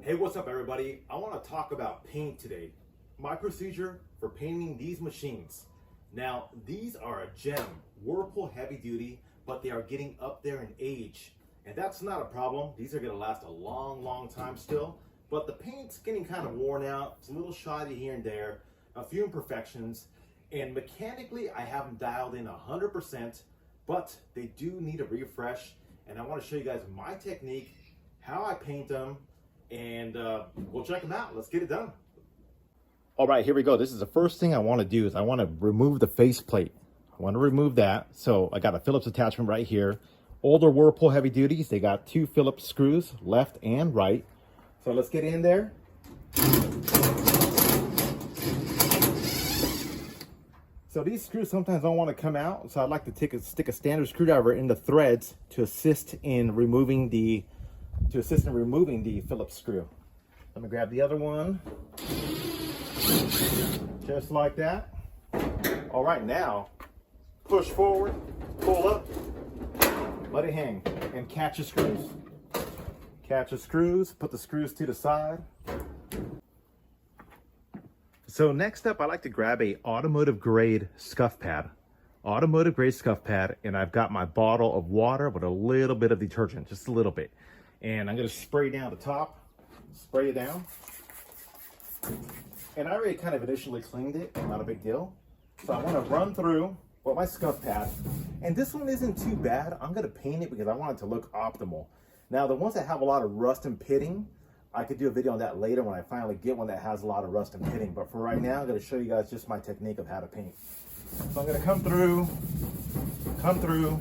Hey, what's up everybody? I want to talk about paint today. My procedure for painting these machines. Now, these are a gem, Whirlpool heavy duty, but they are getting up there in age. And that's not a problem. These are gonna last a long time still, but the paint's getting kind of worn out. It's a little shoddy here and there, a few imperfections, and mechanically I have them dialed in 100%, but they do need a refresh. And I want to show you guys my technique, how I paint them, and we'll check them out. Let's get it done. All right, here we go. This is the first thing I want to do is I want to remove the faceplate. I want to remove that. So I got a Phillips attachment right here. Older Whirlpool heavy duties, they got 2 Phillips screws, left and right. So let's get in there. So these screws sometimes don't want to come out, so I'd like to stick a standard screwdriver in the threads to assist in removing the Phillips screw. Let me grab the other one. Just like that. All right, now push forward, pull up, let it hang, and catch the screws. Catch the screws, put the screws to the side. So next up, I like to grab a automotive grade scuff pad. Automotive grade scuff pad, and I've got my bottle of water with a little bit of detergent, just a little bit. And I'm gonna spray down the top, spray it down. And I already kind of initially cleaned it, not a big deal. So I wanna run through with my scuff pad. And this one isn't too bad. I'm gonna paint it because I want it to look optimal. Now the ones that have a lot of rust and pitting, I could do a video on that later when I finally get one that has a lot of rust and pitting. But for right now, I'm gonna show you guys just my technique of how to paint. So I'm gonna come through,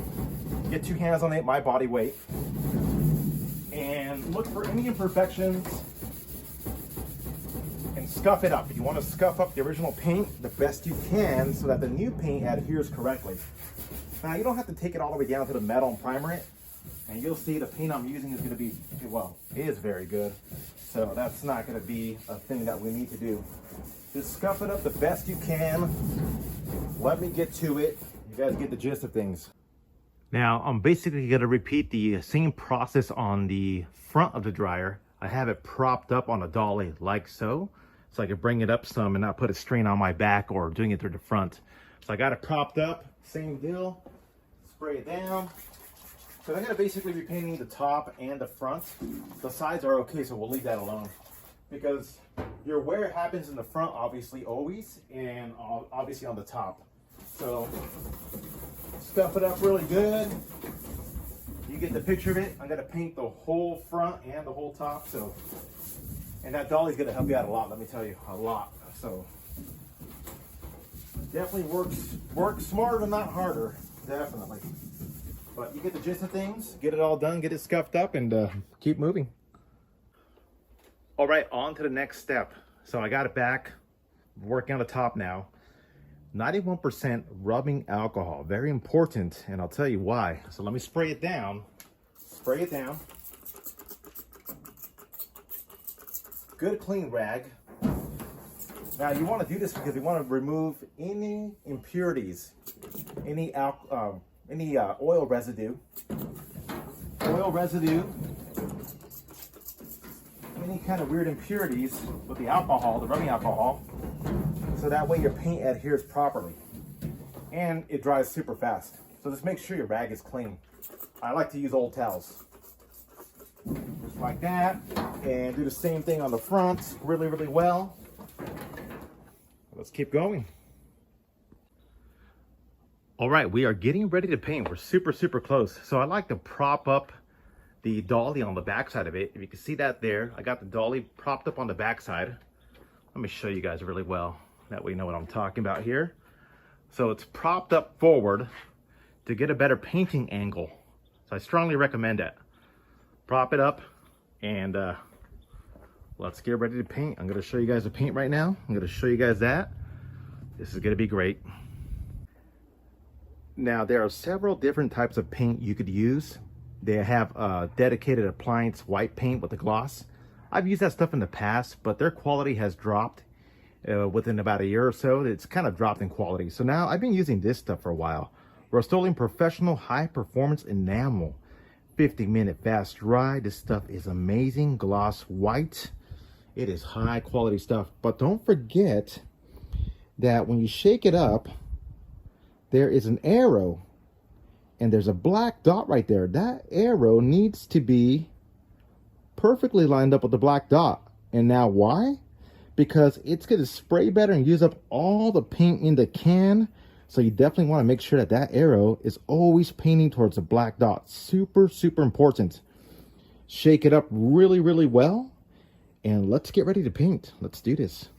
get 2 hands on it, my body weight, and look for any imperfections and scuff it up. You wanna scuff up the original paint the best you can so that the new paint adheres correctly. Now you don't have to take it all the way down to the metal and primer it. And you'll see the paint I'm using is going to be, well, is very good. So that's not going to be a thing that we need to do. Just scuff it up the best you can. Let me get to it. You guys get the gist of things. Now, I'm basically going to repeat the same process on the front of the dryer. I have it propped up on a dolly like so. So I can bring it up some and not put a strain on my back or doing it through the front. So I got it propped up, same deal. Spray it down. So I'm gonna basically be painting the top and the front. The sides are okay, so we'll leave that alone. Because your wear happens in the front, obviously, always, and obviously on the top. So, stuff it up really good. You get the picture of it. I'm gonna paint the whole front and the whole top, so. And that dolly's gonna help you out a lot, let me tell you, a lot. So, definitely works smarter, not harder, definitely. But you get the gist of things, get it all done, get it scuffed up, and keep moving. All right, on to the next step. So I got it back, working on the top now. 91% rubbing alcohol, very important, and I'll tell you why. So let me spray it down. Spray it down. Good clean rag. Now you want to do this because you want to remove any impurities, any oil residue, any kind of weird impurities with the alcohol, the rubbing alcohol, so that way your paint adheres properly and it dries super fast. So just make sure your rag is clean. I like to use old towels. Just like that, and do the same thing on the front really well. Let's keep going. All right, we are getting ready to paint. We're super close. So I like to prop up the dolly on the back side of it. If you can see that there, I got the dolly propped up on the back side. Let me show you guys really well. That way you know what I'm talking about here. So it's propped up forward to get a better painting angle. So I strongly recommend it. Prop it up and let's get ready to paint. I'm gonna show you guys the paint right now. I'm gonna show you guys that. This is gonna be great. Now, there are several different types of paint you could use. They have dedicated appliance white paint with a gloss. I've used that stuff in the past, but their quality has dropped within about a year or so. It's kind of dropped in quality. So now I've been using this stuff for a while. Rust-Oleum Professional High Performance Enamel. 50-minute fast dry. This stuff is amazing, gloss white. It is high quality stuff. But don't forget that when you shake it up, there is an arrow and there's a black dot right there. That arrow needs to be perfectly lined up with the black dot. And now why? Because it's going to spray better and use up all the paint in the can. So you definitely want to make sure that that arrow is always painting towards the black dot. Super, super important. Shake it up really, really well. And let's get ready to paint. Let's do this.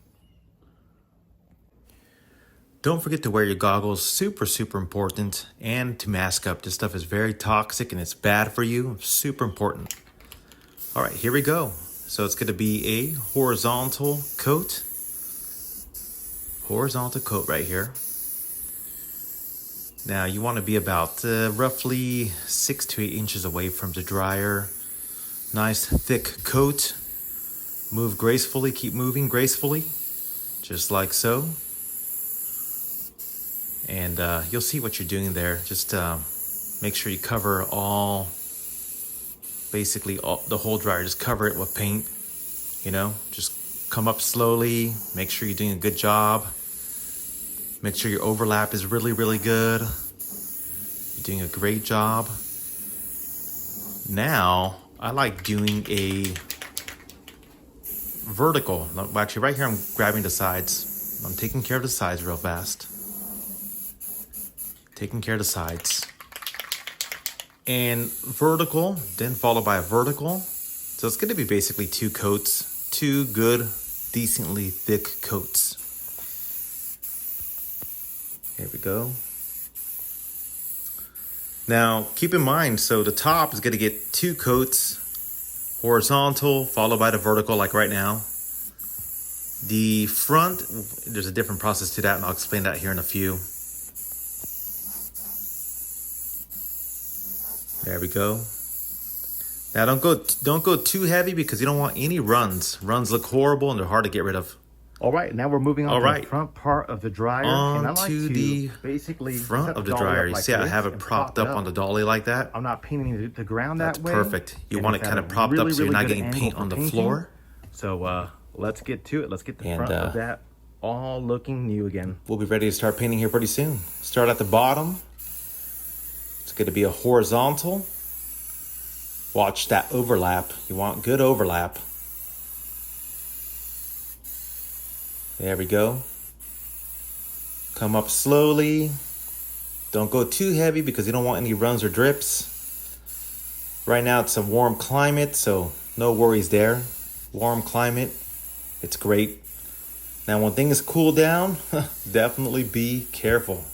Don't forget to wear your goggles, super, super important, and to mask up. This stuff is very toxic and it's bad for you, super important. All right, here we go. So it's gonna be a horizontal coat right here. Now you wanna be about roughly 6 to 8 inches away from the dryer. Nice thick coat. Move gracefully, keep moving gracefully, just like so. And you'll see what you're doing there. Just make sure you cover basically the whole dryer. Just cover it with paint, you know. Just come up slowly. Make sure you're doing a good job. Make sure your overlap is really, really good. You're doing a great job. Now, I like doing a vertical. Actually, right here I'm grabbing the sides. I'm taking care of the sides real fast. Taking care of the sides. And vertical, then followed by a vertical. So it's gonna be basically 2 coats, 2 good, decently thick coats. Here we go. Now, keep in mind, so the top is gonna get 2 coats, horizontal, followed by the vertical, like right now. The front, there's a different process to that, and I'll explain that here in a few. There we go. Now don't go too heavy because you don't want any runs. Runs look horrible and they're hard to get rid of. All right, now we're moving on to the front part of the dryer. On and I like to the basically front of the dryer. You see I have it propped up on the dolly like that? I'm not painting the ground that way. That's perfect. You want it kind of propped up so you're not getting paint on the floor. So let's get to it. Let's get the front of that all looking new again. We'll be ready to start painting here pretty soon. Start at the bottom. It's going to be a horizontal. Watch that overlap. You want good overlap. There we go. Come up slowly. Don't go too heavy because you don't want any runs or drips. Right now it's a warm climate, so no worries there. Warm climate, it's great. Now when things cool down, definitely be careful.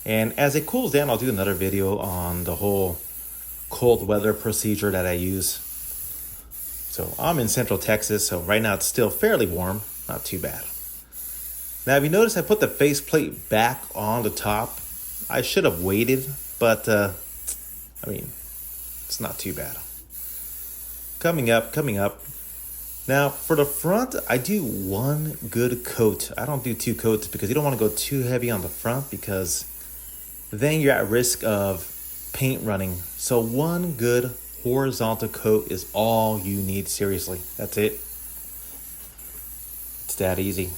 And as it cools down, I'll do another video on the whole cold weather procedure that I use. So I'm in Central Texas, so right now it's still fairly warm, not too bad. Now, if you notice, I put the faceplate back on the top. I should have waited, but I mean, it's not too bad. Coming up. Now, for the front, I do 1 good coat. I don't do 2 coats because you don't want to go too heavy on the front because then you're at risk of paint running. So 1 good horizontal coat is all you need, seriously. That's it. It's that easy.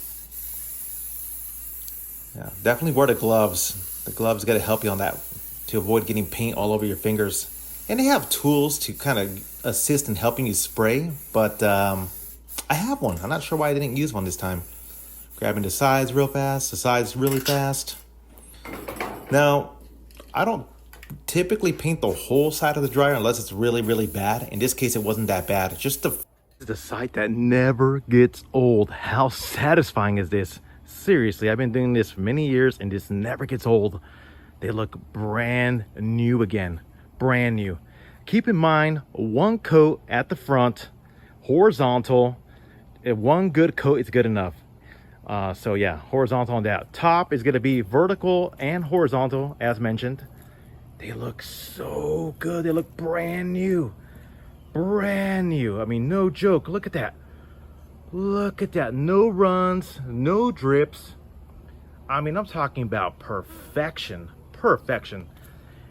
Yeah, definitely wear the gloves. The gloves got to help you on that to avoid getting paint all over your fingers. And they have tools to kind of assist in helping you spray, but I have one. I'm not sure why I didn't use one this time. Grabbing the sides real fast, the sides really fast. Now, I don't typically paint the whole side of the dryer unless it's really, really bad. In this case, it wasn't that bad. It's just the sight that never gets old. How satisfying is this? Seriously, I've been doing this for many years and this never gets old. They look brand new again. Brand new. Keep in mind, 1 coat at the front, horizontal. 1 good coat is good enough. So yeah, horizontal on that. Top is going to be vertical and horizontal, as mentioned. They look so good. They look brand new. Brand new. I mean, no joke. Look at that. Look at that. No runs, no drips. I mean, I'm talking about perfection. Perfection.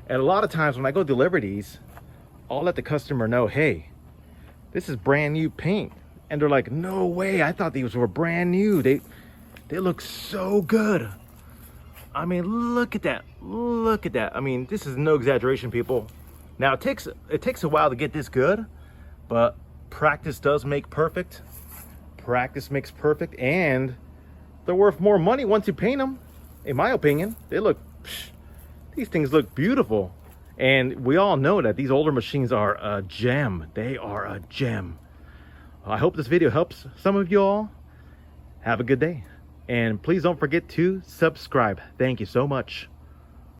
And a lot of times when I go deliver these, I'll let the customer know, hey, this is brand new paint. And they're like, no way, I thought these were brand new. They look so good. I mean, look at that. Look at that. I mean, this is no exaggeration, people. Now, it takes a while to get this good, but practice does make perfect. Practice makes perfect, and they're worth more money once you paint them, in my opinion. These things look beautiful. And we all know that these older machines are a gem. They are a gem. I hope this video helps some of you all. Have a good day. And please don't forget to subscribe. Thank you so much.